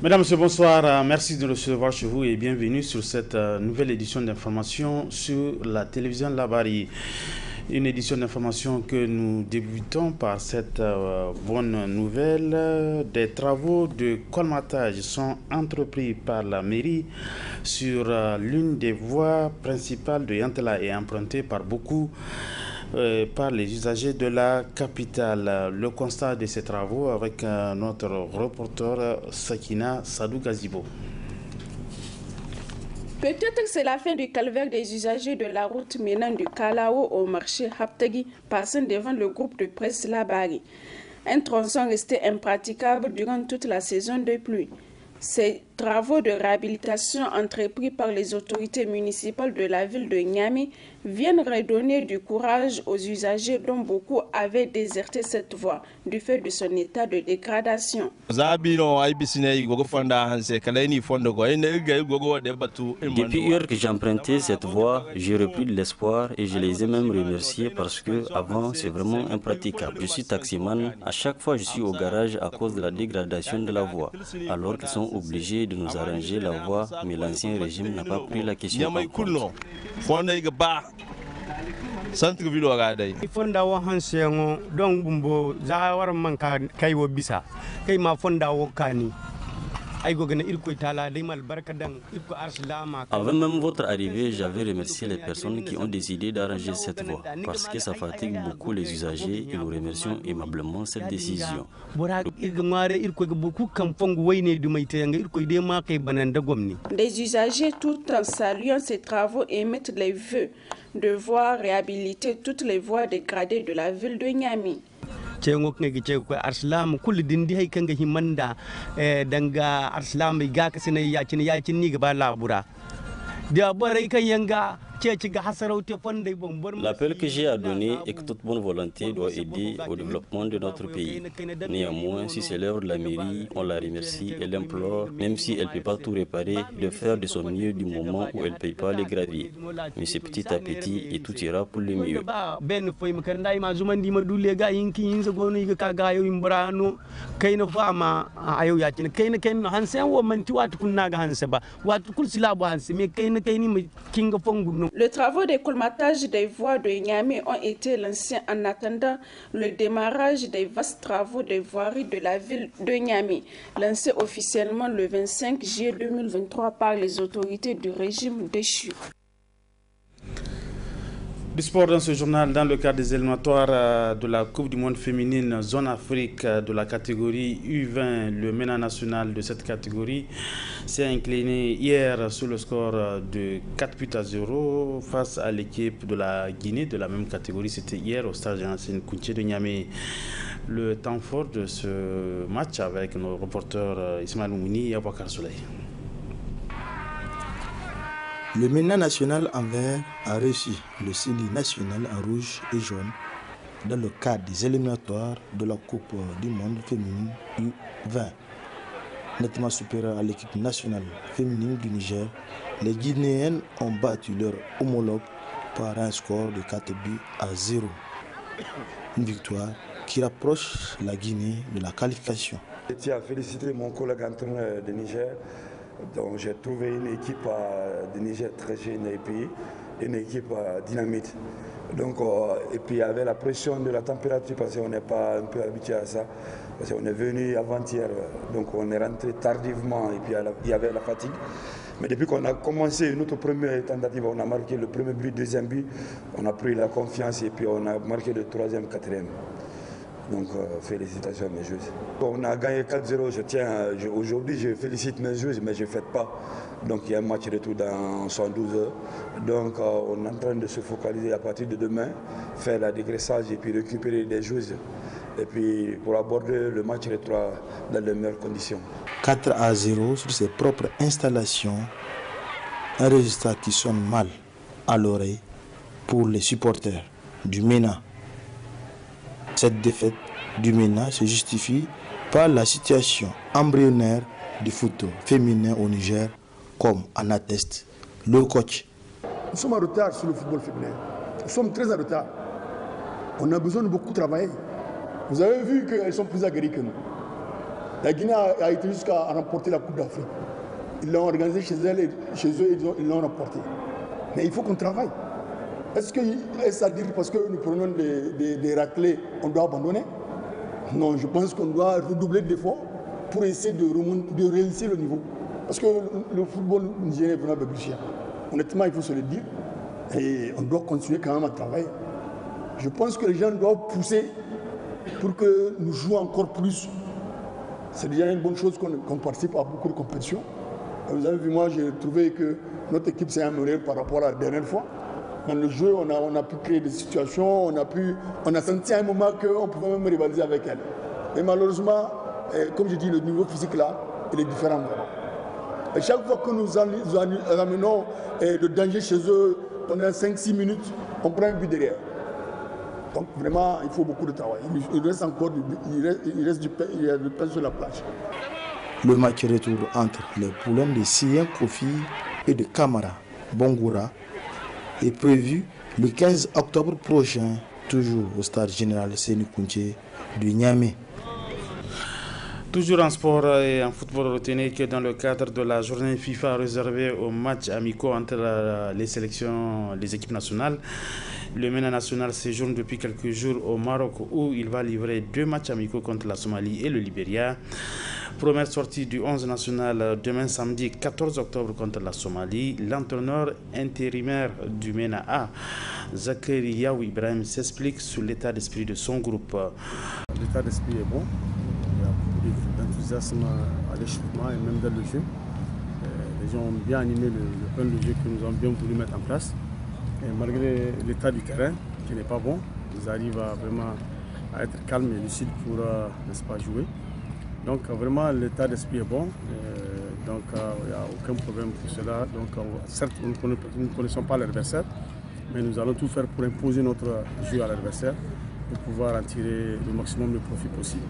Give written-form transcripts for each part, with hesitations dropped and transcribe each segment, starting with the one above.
Mesdames et bonsoir, merci de nous recevoir chez vous et bienvenue sur cette nouvelle édition d'information sur la télévision Labari. Une édition d'information que nous débutons par cette bonne nouvelle. Des travaux de colmatage sont entrepris par la mairie sur l'une des voies principales de Yantala et empruntée par beaucoup par les usagers de la capitale. Le constat de ces travaux avec notre reporter Sakina Sadou Gazibo. Peut-être que c'est la fin du calvaire des usagers de la route menant du Kalao au marché Haptagi, passant devant le groupe de presse Labari. Un tronçon resté impraticable durant toute la saison de pluie. Ces travaux de réhabilitation entrepris par les autorités municipales de la ville de Niamey viennent redonner du courage aux usagers dont beaucoup avaient déserté cette voie du fait de son état de dégradation. Depuis hier que j'ai emprunté cette voie, j'ai repris de l'espoir et je les ai même remerciés parce que avant c'est vraiment impraticable. Je suis taximan, à chaque fois je suis au garage à cause de la dégradation de la voie, alors qu'ils sont obligés de nous arranger la voie, mais l'ancien régime n'a pas pris la question en compte. centre-ville ogadai fonda wo hansengo don bumbo za war man ka kai wo bisa kai ma fonda wo kani. Avant même votre arrivée, j'avais remercié les personnes qui ont décidé d'arranger cette voie parce que ça fatigue beaucoup les usagers et nous remercions aimablement cette décision. Les usagers, tout en saluant ces travaux, émettent les vœux de voir réhabiliter toutes les voies dégradées de la ville de Niamey. Cengok ngi cengok arslam kul dindi hay kanga himanda danga arslam ga kasina yacin ni ga labura da bare kan yanga. L'appel que j'ai à donner est que toute bonne volonté doit aider au développement de notre pays. Néanmoins, si c'est l'œuvre de la mairie, on la remercie et l'implore, même si elle ne peut pas tout réparer, de faire de son mieux du moment où elle ne paye pas les graviers. Mais c'est petit à petit et tout ira pour le mieux. Les travaux de colmatage des voies de Niamey ont été lancés en attendant le démarrage des vastes travaux de voirie de la ville de Niamey, lancés officiellement le 25 juillet 2023 par les autorités du régime déchu. Du sport dans ce journal, dans le cadre des éliminatoires de la Coupe du Monde féminine Zone Afrique de la catégorie U20, le MENA national de cette catégorie s'est incliné hier sur le score de 4-0 face à l'équipe de la Guinée de la même catégorie. C'était hier au stade Jean-Sine Kounché de Niamey. Le temps fort de ce match avec nos reporters Ismaël Mouni et Abouakar Souley. Le MENA national en vert a reçu le signe national en rouge et jaune dans le cadre des éliminatoires de la Coupe du Monde féminine U20. Nettement supérieur à l'équipe nationale féminine du Niger, les Guinéennes ont battu leur homologue par un score de 4-0. Une victoire qui rapproche la Guinée de la qualification. Je tiens à féliciter mon collègue entraîneur de Niger. Donc j'ai trouvé une équipe de Niger très jeune et puis une équipe dynamite. Donc, et puis il y avait la pression de la température parce qu'on n'est pas un peu habitué à ça. Parce qu'on est venu avant-hier, donc on est rentré tardivement et puis il y avait la fatigue. Mais depuis qu'on a commencé notre première tentative, on a marqué le premier but, deuxième but, on a pris la confiance et puis on a marqué le troisième, quatrième. Donc félicitations à mes joueuses. On a gagné 4-0, aujourd'hui je félicite mes joueuses mais je ne fête pas. Donc il y a un match retour dans 112 heures. Donc on est en train de se focaliser à partir de demain, faire la dégraissage et puis récupérer des joueuses. Et puis pour aborder le match retour dans de meilleures conditions. 4-0 sur ses propres installations, un résultat qui sonne mal à l'oreille pour les supporters du MENA. Cette défaite du MENA se justifie par la situation embryonnaire du foot féminin au Niger, comme en atteste le coach. Nous sommes en retard sur le football féminin. Nous sommes très en retard. On a besoin de beaucoup travailler. Vous avez vu qu'elles sont plus aguerries que nous. La Guinée a été jusqu'à remporter la Coupe d'Afrique. Ils l'ont organisée chez eux et ils l'ont remporté. Mais il faut qu'on travaille. Est-ce à dire parce que nous prenons des raclés, on doit abandonner? Non, je pense qu'on doit redoubler d'efforts pour essayer de réussir le niveau. Parce que le football nigérien est vraiment balbutiant. Honnêtement, il faut se le dire. Et on doit continuer quand même à travailler. Je pense que les gens doivent pousser pour que nous jouions encore plus. C'est déjà une bonne chose qu'on participe à beaucoup de compétitions. Et vous avez vu, moi, j'ai trouvé que notre équipe s'est améliorée par rapport à la dernière fois. Dans le jeu, on a pu créer des situations, on a senti à un moment qu'on pouvait même rivaliser avec elle. Mais malheureusement, comme je dis, le niveau physique là, il est différent. Et chaque fois que nous amenons de danger chez eux, pendant 5-6 minutes, on prend un but derrière. Donc vraiment, il faut beaucoup de travail. Il reste encore il y a du pain sur la plage. Le match retour entre les poulains de Sien Kofi et de Kamara Bongoura est prévu le 15 octobre prochain, toujours au stade général Séni Kountché de Niamey. Toujours en sport et en football, retenez que dans le cadre de la journée FIFA réservée aux matchs amicaux entre les équipes nationales, le MENA national séjourne depuis quelques jours au Maroc où il va livrer 2 matchs amicaux contre la Somalie et le Libéria. Première sortie du 11 national demain samedi 14 octobre contre la Somalie. L'entraîneur intérimaire du MENA A, Zakariaou Ibrahim, s'explique sur l'état d'esprit de son groupe. L'état d'esprit est bon. Il y a beaucoup d'enthousiasme à l'échauffement et même dans le jeu. Les gens ont bien animé le plan de jeu que nous avons bien voulu mettre en place. Et malgré l'état du terrain qui n'est pas bon, ils arrivent vraiment à être calmes et lucides pour n'est-ce pas, jouer. Donc vraiment l'état d'esprit est bon, donc il n'y a aucun problème pour cela. Donc certes nous ne connaissons pas l'adversaire, mais nous allons tout faire pour imposer notre jeu à l'adversaire pour pouvoir en tirer le maximum de profit possible.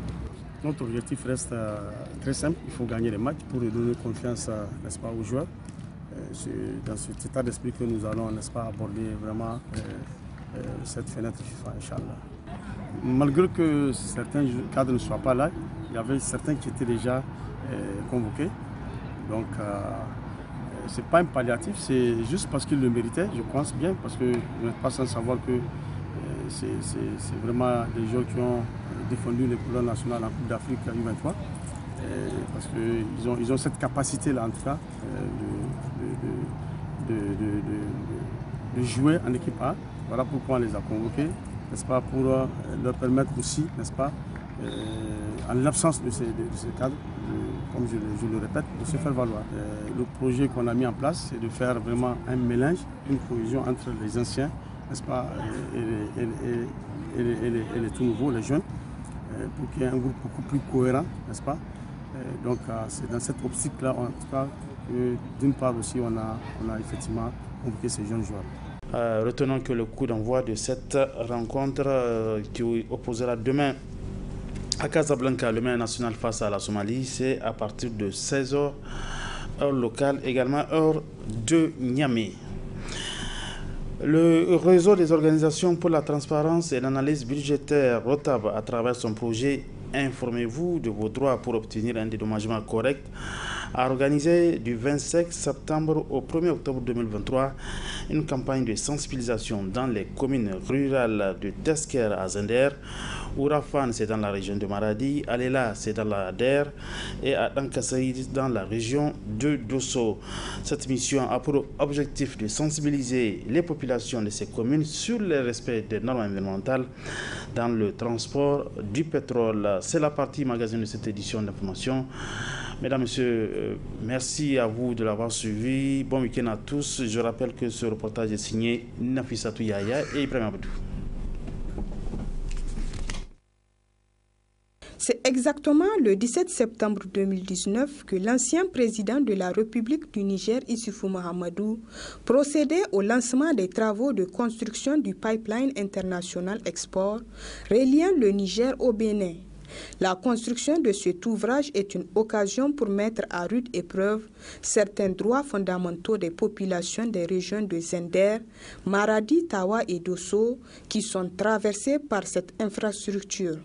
Notre objectif reste très simple, il faut gagner les matchs pour donner confiance n'est-ce pas, aux joueurs. C'est dans cet état d'esprit que nous allons, n'est-ce pas, aborder vraiment cette fenêtre FIFA, Inch'Allah. Malgré que certains cadres ne soient pas là, il y avait certains qui étaient déjà convoqués. Donc, ce n'est pas un palliatif, c'est juste parce qu'ils le méritaient, je pense bien, parce que vous n'êtes pas sans savoir que c'est vraiment des joueurs qui ont défendu les couleurs nationales en Coupe d'Afrique U23. Parce qu'ils ont cette capacité-là, en tout cas, de jouer en équipe A. Voilà pourquoi on les a convoqués, n'est-ce pas, pour leur permettre aussi, n'est-ce pas, en l'absence de ces cadres, comme je le répète, de se faire valoir. Le projet qu'on a mis en place, c'est de faire vraiment un mélange, une cohésion entre les anciens, n'est-ce pas, et les tout nouveaux, les jeunes, pour qu'il y ait un groupe beaucoup plus cohérent, n'est-ce pas. Donc c'est dans cette optique-là, en tout cas, que d'une part aussi, on a effectivement convoqué ces jeunes joueurs. Retenons que le coup d'envoi de cette rencontre qui opposera demain à Casablanca, le MENA national face à la Somalie, c'est à partir de 16h, heure locale, également heure de Niamey. Le réseau des organisations pour la transparence et l'analyse budgétaire, ROTAB, à travers son projet Informez-vous de vos droits pour obtenir un dédommagement correct, a organisé du 25 septembre au 1er octobre 2023 une campagne de sensibilisation dans les communes rurales de Tesker à Zender, Ourafan c'est dans la région de Maradi, Alela c'est dans la DER et à Dankassaïd dans la région de Dosso. Cette mission a pour objectif de sensibiliser les populations de ces communes sur le respect des normes environnementales dans le transport du pétrole. C'est la partie magazine de cette édition d'information. Mesdames, Messieurs, merci à vous de l'avoir suivi. Bon week-end à tous. Je rappelle que ce reportage est signé Nafissatou Yaya et Ibrahim Abdou. C'est exactement le 17 septembre 2019 que l'ancien président de la République du Niger, Issoufou Mahamadou, procédait au lancement des travaux de construction du pipeline international export reliant le Niger au Bénin. La construction de cet ouvrage est une occasion pour mettre à rude épreuve certains droits fondamentaux des populations des régions de Zender, Maradi, Tawa et Dosso qui sont traversées par cette infrastructure.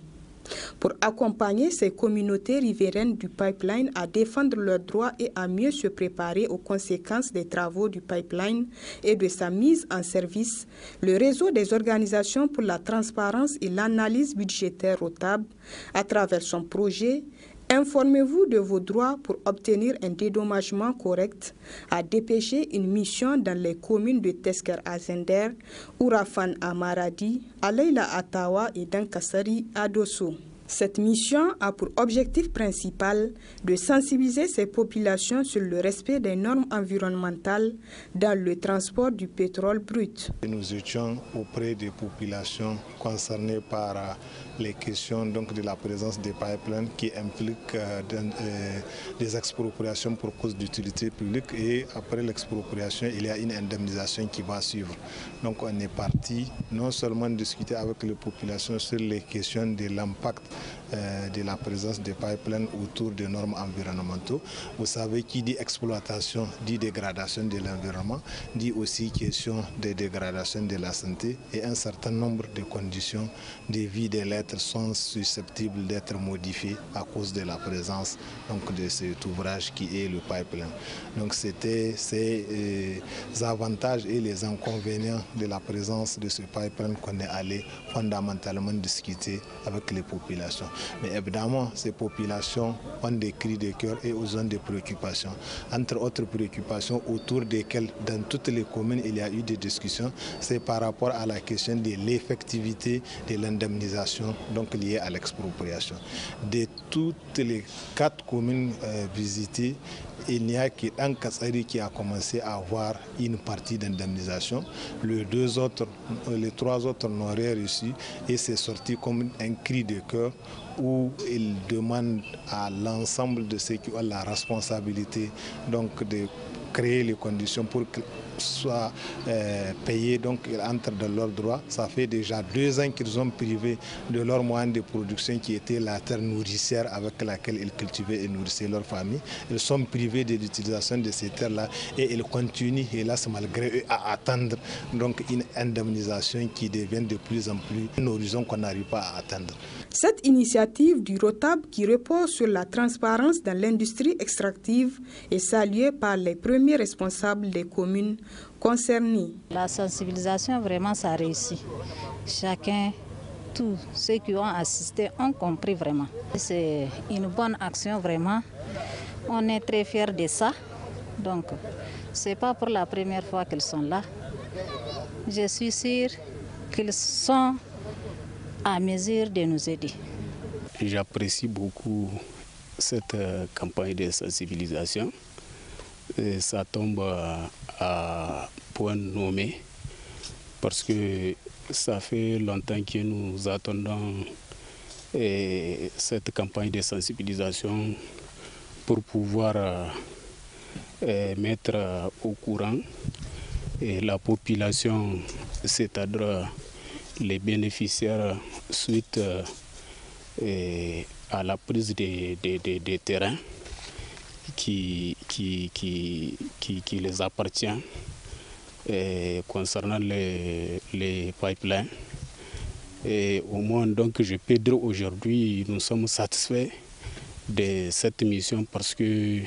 Pour accompagner ces communautés riveraines du pipeline à défendre leurs droits et à mieux se préparer aux conséquences des travaux du pipeline et de sa mise en service, le réseau des organisations pour la transparence et l'analyse budgétaire ROTAB, à travers son projet Informez-vous de vos droits pour obtenir un dédommagement correct, a dépêché une mission dans les communes de Tesker à Zender, Ourafan à Maradi, Alayla à Tawa et Dankasari à Dosso. Cette mission a pour objectif principal de sensibiliser ces populations sur le respect des normes environnementales dans le transport du pétrole brut. Nous étions auprès des populations concernées par les questions donc, de la présence des pipelines qui impliquent des expropriations pour cause d'utilité publique et après l'expropriation, il y a une indemnisation qui va suivre. Donc on est parti non seulement discuter avec les populations sur les questions de l'impact de la présence des pipelines autour des normes environnementales. Vous savez, qui dit exploitation dit dégradation de l'environnement, dit aussi question de dégradation de la santé et un certain nombre de conditions de vie de l'être sont susceptibles d'être modifiées à cause de la présence donc, de cet ouvrage qui est le pipeline. Donc c'était ces avantages et les inconvénients de la présence de ce pipeline qu'on est allé fondamentalement discuter avec les populations. Mais évidemment, ces populations ont des cris de cœur et ont des préoccupations. Entre autres préoccupations autour desquelles, dans toutes les communes, il y a eu des discussions, c'est par rapport à la question de l'effectivité de l'indemnisation donc liée à l'expropriation. De toutes les 4 communes visitées, il n'y a que Dankasari qui a commencé à avoir une partie d'indemnisation. Les 3 autres n'ont rien reçu et c'est sorti comme un cri de cœur où il demande à l'ensemble de ceux qui ont la responsabilité donc de créer les conditions pour que soient payés, donc ils entrent dans leurs droits. Ça fait déjà 2 ans qu'ils ont privé de leurs moyens de production qui était la terre nourricière avec laquelle ils cultivaient et nourrissaient leur famille. Ils sont privés de l'utilisation de ces terres-là et ils continuent, hélas malgré eux, à attendre donc une indemnisation qui devient de plus en plus un horizon qu'on n'arrive pas à atteindre. Cette initiative du ROTAB qui repose sur la transparence dans l'industrie extractive est saluée par les premiers responsables des communes concernées. La sensibilisation, vraiment, ça a réussi. Chacun, tous ceux qui ont assisté ont compris vraiment. C'est une bonne action, vraiment. On est très fiers de ça. Donc, ce n'est pas pour la première fois qu'ils sont là. Je suis sûre qu'ils sont à mesure de nous aider. J'apprécie beaucoup cette campagne de sensibilisation. Et ça tombe à point nommé parce que ça fait longtemps que nous attendons cette campagne de sensibilisation pour pouvoir mettre au courant la population, c'est-à-dire les bénéficiaires suite à la prise des terrains qui les appartient concernant les pipelines. Et au moins, donc, je peux dire aujourd'hui, nous sommes satisfaits de cette mission parce que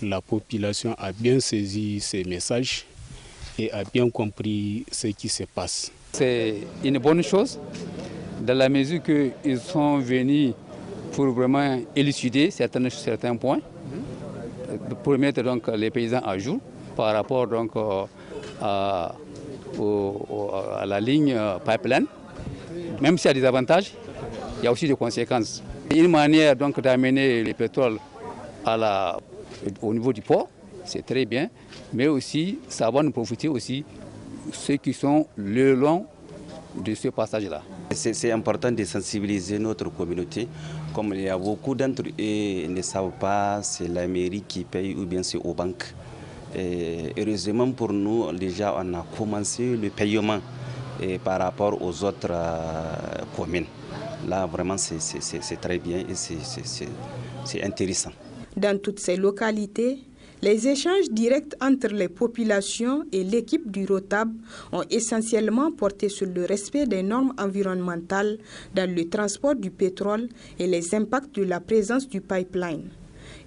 la population a bien saisi ces messages et a bien compris ce qui se passe. C'est une bonne chose dans la mesure qu'ils sont venus pour vraiment élucider certains points, pour mettre donc les paysans à jour par rapport donc à la ligne pipeline. Même s'il y a des avantages, il y a aussi des conséquences. Une manière donc d'amener le pétrole au niveau du port, c'est très bien, mais aussi ça va nous profiter aussi ceux qui sont le long de ce passage-là. C'est important de sensibiliser notre communauté. Comme il y a beaucoup d'entre eux ne savent pas, c'est la mairie qui paye ou bien c'est aux banques. Et heureusement pour nous, déjà on a commencé le paiement par rapport aux autres communes. Là vraiment c'est très bien et c'est intéressant. Dans toutes ces localités, les échanges directs entre les populations et l'équipe du ROTAB ont essentiellement porté sur le respect des normes environnementales dans le transport du pétrole et les impacts de la présence du pipeline.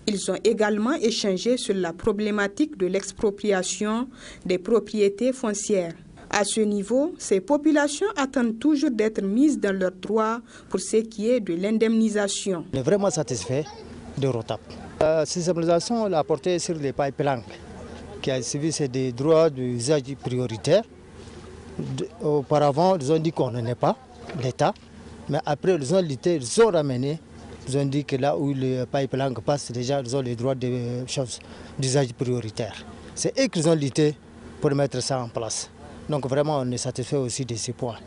Ils ont également échangé sur la problématique de l'expropriation des propriétés foncières. À ce niveau, ces populations attendent toujours d'être mises dans leurs droits pour ce qui est de l'indemnisation. On est vraiment satisfait de ROTAB. La sensibilisation l'a porté sur les pipelines qui a suivi des droits d'usage prioritaire. Auparavant, ils ont dit qu'on n'en est pas, l'État, mais après ils ont lutté, ils ont ramené. Ils ont dit que là où les pipelines passent, déjà, ils ont les droits d'usage prioritaire. C'est eux qui ont lutté pour mettre ça en place. Donc vraiment, on est satisfait aussi de ces points.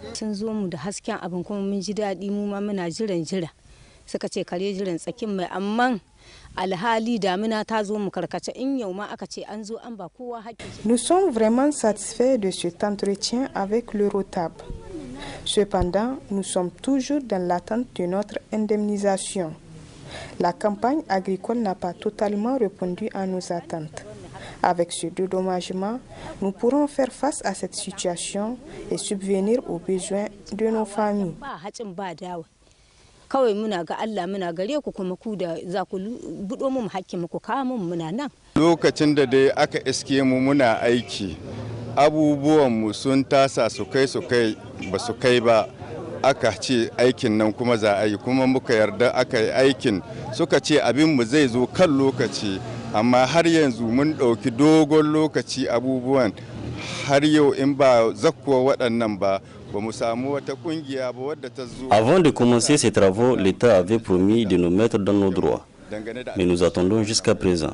Nous sommes vraiment satisfaits de cet entretien avec le ROTAB. Cependant, nous sommes toujours dans l'attente de notre indemnisation. La campagne agricole n'a pas totalement répondu à nos attentes. Avec ce dédommagement, nous pourrons faire face à cette situation et subvenir aux besoins de nos familles. Lokacin da dai aka iske mu muna aiki, abubuwan mu sun tasa su kai ba su kai ba, aka ce aikin nan kuma za a yi, kuma muka yarda aka yi aikin, suka ce abin mu zai zo kan lokaci, amma har yanzu mun ɗauki dogon lokaci abubuwan har yau in ba zakkuwa waɗannan ba. Avant de commencer ces travaux, l'État avait promis de nous mettre dans nos droits. Mais nous attendons jusqu'à présent.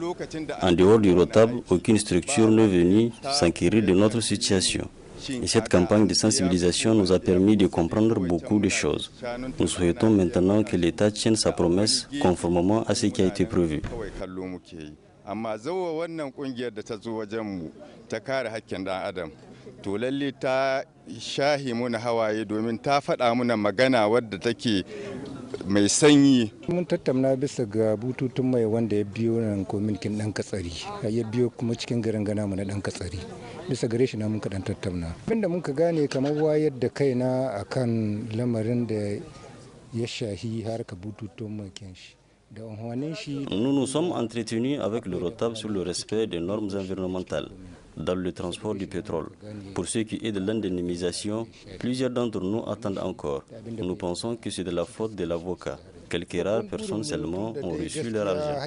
En dehors du ROTAB, aucune structure n'est venue s'enquérir de notre situation. Et cette campagne de sensibilisation nous a permis de comprendre beaucoup de choses. Nous souhaitons maintenant que l'État tienne sa promesse conformément à ce qui a été prévu. Amma zawa wannan kungiyar da ta zo wajenmu ta kare haƙƙin ɗan adam to lalle ta shahi muna hawaye domin ta faɗa muna magana wadda take mai sanyi. Mun tattauna bisa ga bututun mai wanda ya biyo nan kominkin ɗan katsari ya biyo kuma cikin garin gana mu na ɗan katsari bisa gare shi na mun kaɗan tattauna. Abinda mun ka gane kamar wayar da kaina akan lamarin da ya shahi harka bututun mai kenshi. Nous nous sommes entretenus avec le ROTAB sur le respect des normes environnementales dans le transport du pétrole. Pour ce qui est de l'indemnisation, plusieurs d'entre nous attendent encore. Nous pensons que c'est de la faute de l'avocat. Quelques rares personnes seulement ont reçu leur argent.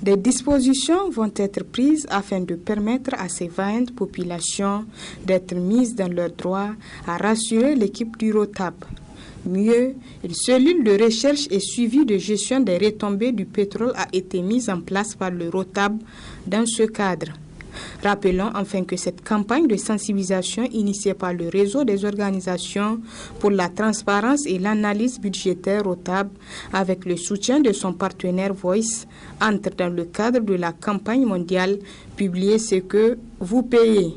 Des dispositions vont être prises afin de permettre à ces vaillantes populations d'être mises dans leurs droits, a rassuré l'équipe du ROTAB. Mieux, une cellule de recherche et suivi de gestion des retombées du pétrole a été mise en place par le ROTAB dans ce cadre. Rappelons enfin que cette campagne de sensibilisation initiée par le réseau des organisations pour la transparence et l'analyse budgétaire ROTAB avec le soutien de son partenaire Voice entre dans le cadre de la campagne mondiale Publiez ce que vous payez.